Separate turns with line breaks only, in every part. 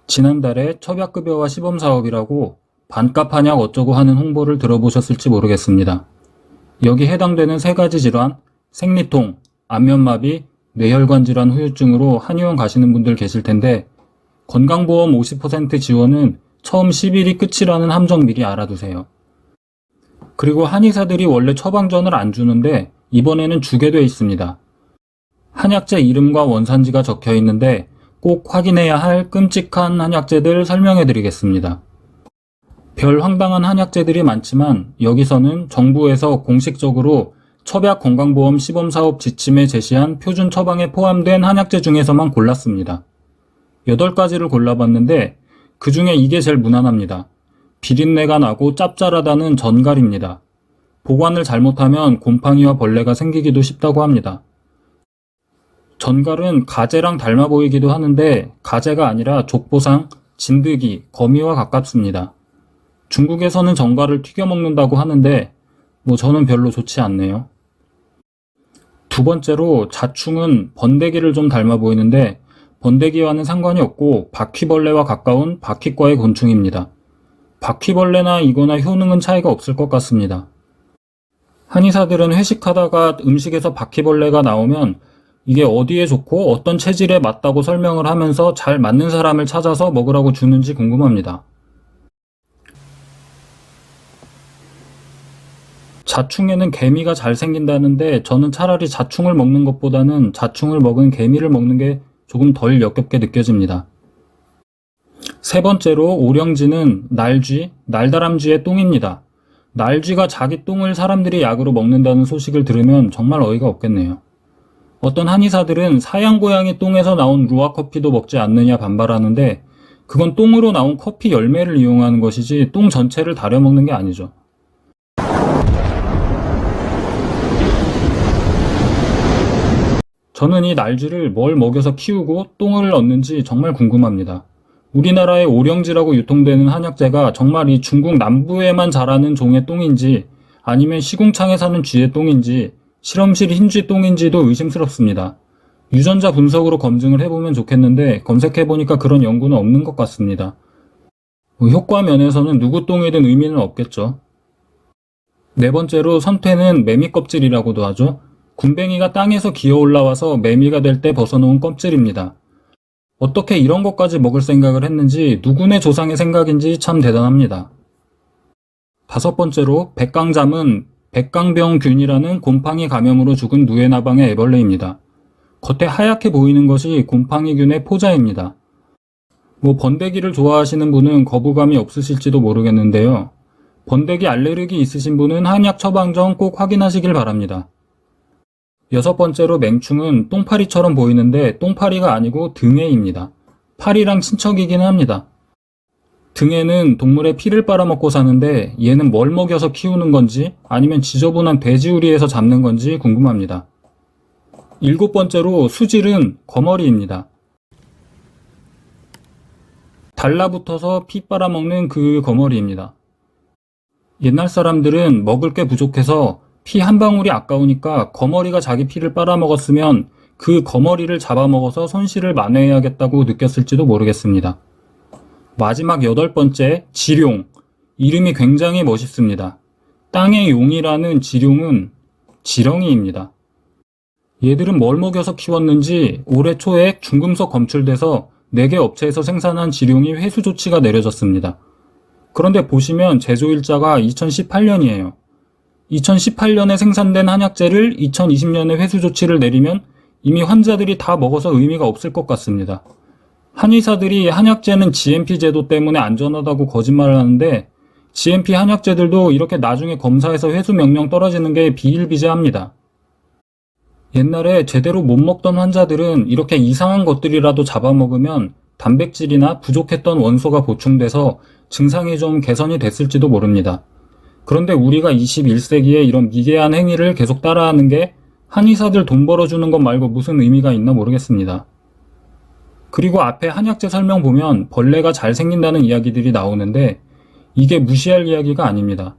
지난달에 처약급여와 시범사업이라고 반값 한약 어쩌고 하는 홍보를 들어보셨을지 모르겠습니다. 여기 해당되는 세 가지 질환, 생리통, 안면마비, 뇌혈관 질환 후유증으로 한의원 가시는 분들 계실 텐데 건강보험 50% 지원은 처음 10일이 끝이라는 함정 미리 알아두세요. 그리고 한의사들이 원래 처방전을 안 주는데 이번에는 주게 돼 있습니다. 한약재 이름과 원산지가 적혀 있는데 꼭 확인해야 할 끔찍한 한약재들 설명해 드리겠습니다. 별 황당한 한약재들이 많지만 여기서는 정부에서 공식적으로 첩약건강보험 시범사업 지침에 제시한 표준 처방에 포함된 한약재 중에서만 골랐습니다. 8가지를 골라봤는데 그 중에 이게 제일 무난합니다. 비린내가 나고 짭짤하다는 전갈입니다. 보관을 잘못하면 곰팡이와 벌레가 생기기도 쉽다고 합니다. 전갈은 가재랑 닮아 보이기도 하는데 가재가 아니라 족보상, 진드기, 거미와 가깝습니다. 중국에서는 전갈을 튀겨 먹는다고 하는데 저는 별로 좋지 않네요. 두 번째로 자충은 번데기를 좀 닮아 보이는데 번데기와는 상관이 없고 바퀴벌레와 가까운 바퀴과의 곤충입니다. 바퀴벌레나 이거나 효능은 차이가 없을 것 같습니다. 한의사들은 회식하다가 음식에서 바퀴벌레가 나오면 이게 어디에 좋고 어떤 체질에 맞다고 설명을 하면서 잘 맞는 사람을 찾아서 먹으라고 주는지 궁금합니다. 자충에는 개미가 잘 생긴다는데 저는 차라리 자충을 먹는 것보다는 자충을 먹은 개미를 먹는 게 조금 덜 역겹게 느껴집니다. 세 번째로 오령쥐는 날쥐, 날다람쥐의 똥입니다. 날쥐가 자기 똥을 사람들이 약으로 먹는다는 소식을 들으면 정말 어이가 없겠네요. 어떤 한의사들은 사양 고양이 똥에서 나온 루아 커피도 먹지 않느냐 반발하는데 그건 똥으로 나온 커피 열매를 이용하는 것이지 똥 전체를 다려 먹는 게 아니죠. 저는 이 날쥐를 뭘 먹여서 키우고 똥을 얻는지 정말 궁금합니다. 우리나라의 오령쥐라고 유통되는 한약재가 정말 이 중국 남부에만 자라는 종의 똥인지 아니면 시궁창에 사는 쥐의 똥인지 실험실 흰쥐 똥인지도 의심스럽습니다. 유전자 분석으로 검증을 해보면 좋겠는데 검색해보니까 그런 연구는 없는 것 같습니다. 효과 면에서는 누구 똥이든 의미는 없겠죠. 네 번째로 선퇴는 매미 껍질이라고도 하죠. 군뱅이가 땅에서 기어 올라와서 매미가 될 때 벗어놓은 껍질입니다. 어떻게 이런 것까지 먹을 생각을 했는지 누구네 조상의 생각인지 참 대단합니다. 다섯 번째로 백강잠은 백강병균이라는 곰팡이 감염으로 죽은 누에나방의 애벌레입니다. 겉에 하얗게 보이는 것이 곰팡이균의 포자입니다. 번데기를 좋아하시는 분은 거부감이 없으실지도 모르겠는데요. 번데기 알레르기 있으신 분은 한약 처방 전 꼭 확인하시길 바랍니다. 여섯 번째로 맹충은 똥파리처럼 보이는데 똥파리가 아니고 등해입니다. 파리랑 친척이기는 합니다. 등해는 동물의 피를 빨아먹고 사는데 얘는 뭘 먹여서 키우는 건지 아니면 지저분한 돼지우리에서 잡는 건지 궁금합니다. 일곱 번째로 수질은 거머리입니다. 달라붙어서 피 빨아먹는 그 거머리입니다. 옛날 사람들은 먹을 게 부족해서 피 한 방울이 아까우니까 거머리가 자기 피를 빨아먹었으면 그 거머리를 잡아먹어서 손실을 만회해야겠다고 느꼈을지도 모르겠습니다. 마지막 여덟 번째, 지룡. 이름이 굉장히 멋있습니다. 땅의 용이라는 지룡은 지렁이입니다. 얘들은 뭘 먹여서 키웠는지 올해 초에 중금속 검출돼서 4개 업체에서 생산한 지룡이 회수 조치가 내려졌습니다. 그런데 보시면 제조일자가 2018년이에요. 2018년에 생산된 한약재를 2020년에 회수 조치를 내리면 이미 환자들이 다 먹어서 의미가 없을 것 같습니다. 한의사들이 한약재는 GMP 제도 때문에 안전하다고 거짓말을 하는데 GMP 한약재들도 이렇게 나중에 검사해서 회수 명령 떨어지는 게 비일비재합니다. 옛날에 제대로 못 먹던 환자들은 이렇게 이상한 것들이라도 잡아먹으면 단백질이나 부족했던 원소가 보충돼서 증상이 좀 개선이 됐을지도 모릅니다. 그런데 우리가 21세기에 이런 미개한 행위를 계속 따라하는 게 한의사들 돈 벌어주는 것 말고 무슨 의미가 있나 모르겠습니다. 그리고 앞에 한약재 설명 보면 벌레가 잘 생긴다는 이야기들이 나오는데 이게 무시할 이야기가 아닙니다.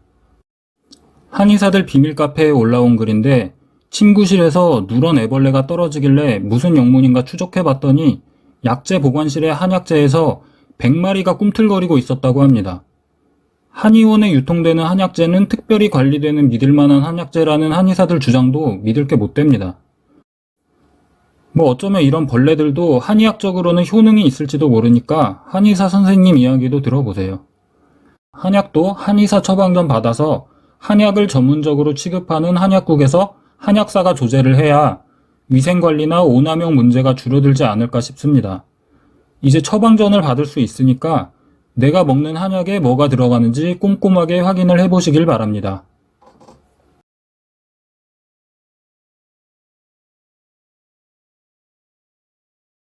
한의사들 비밀 카페에 올라온 글인데 침구실에서 누런 애벌레가 떨어지길래 무슨 영문인가 추적해봤더니 약재 보관실의 한약재에서 100마리가 꿈틀거리고 있었다고 합니다. 한의원에 유통되는 한약재는 특별히 관리되는 믿을만한 한약재라는 한의사들 주장도 믿을 게 못 됩니다. 뭐 어쩌면 이런 벌레들도 한의학적으로는 효능이 있을지도 모르니까 한의사 선생님 이야기도 들어보세요. 한약도 한의사 처방전 받아서 한약을 전문적으로 취급하는 한약국에서 한약사가 조제를 해야 위생관리나 오남용 문제가 줄어들지 않을까 싶습니다. 이제 처방전을 받을 수 있으니까 내가 먹는 한약에 뭐가 들어가는지 꼼꼼하게 확인을 해보시길 바랍니다.